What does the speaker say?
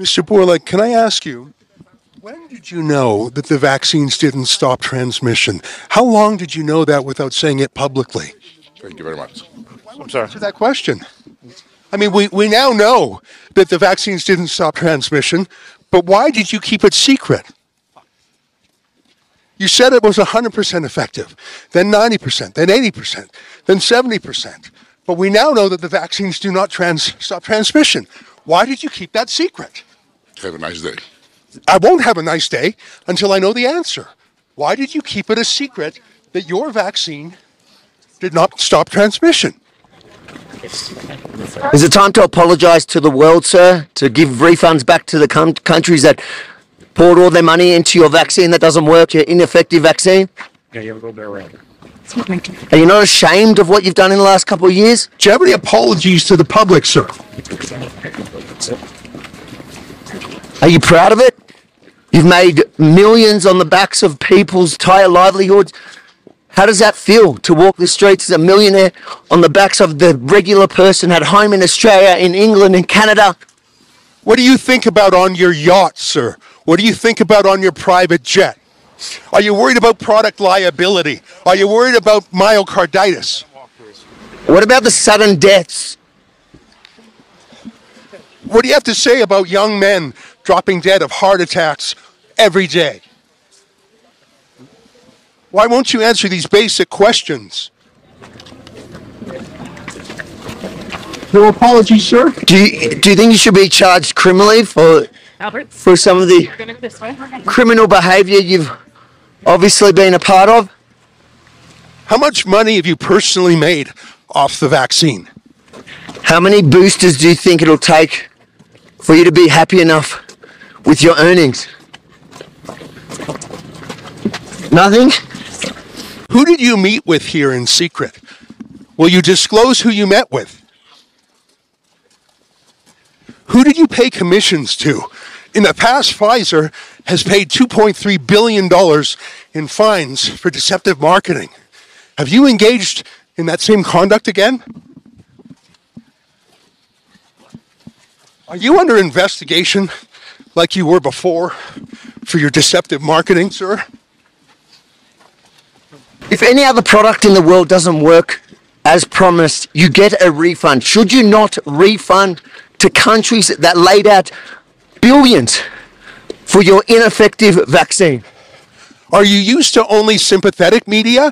Mr. Borla, can I ask you, when did you know that the vaccines didn't stop transmission? How long did you know that without saying it publicly? Thank you very much. I'm sorry. Answer that question. I mean, we now know that the vaccines didn't stop transmission, but why did you keep it secret? You said it was 100% effective, then 90%, then 80%, then 70%. But we now know that the vaccines do not stop transmission. Why did you keep that secret? Have a nice day. I won't have a nice day until I know the answer. Why did you keep it a secret that your vaccine did not stop transmission? Is it time to apologise to the world, sir? To give refunds back to the countries that poured all their money into your vaccine that doesn't work, your ineffective vaccine? Yeah, you have a little bit around. Are you not ashamed of what you've done in the last couple of years? Do you have any apologies to the public, sir? Are you proud of it? You've made millions on the backs of people's entire livelihoods. How does that feel to walk the streets as a millionaire on the backs of the regular person at home in Australia, in England, in Canada? What do you think about on your yacht, sir? What do you think about on your private jet? Are you worried about product liability? Are you worried about myocarditis? What about the sudden deaths? What do you have to say about young men dropping dead of heart attacks every day? Why won't you answer these basic questions? No apologies, sir. Do you think you should be charged criminally for some of the criminal behaviour you've obviously been a part of? How much money have you personally made off the vaccine? How many boosters do you think it'll take for you to be happy enough with your earnings? Nothing? Who did you meet with here in secret? Will you disclose who you met with? Who did you pay commissions to? In the past, Pfizer has paid $2.3 billion in fines for deceptive marketing. Have you engaged in that same conduct again? Are you under investigation like you were before for your deceptive marketing, sir? If any other product in the world doesn't work as promised, you get a refund. Should you not refund to countries that laid out billions for your ineffective vaccine? Are you used to only sympathetic media,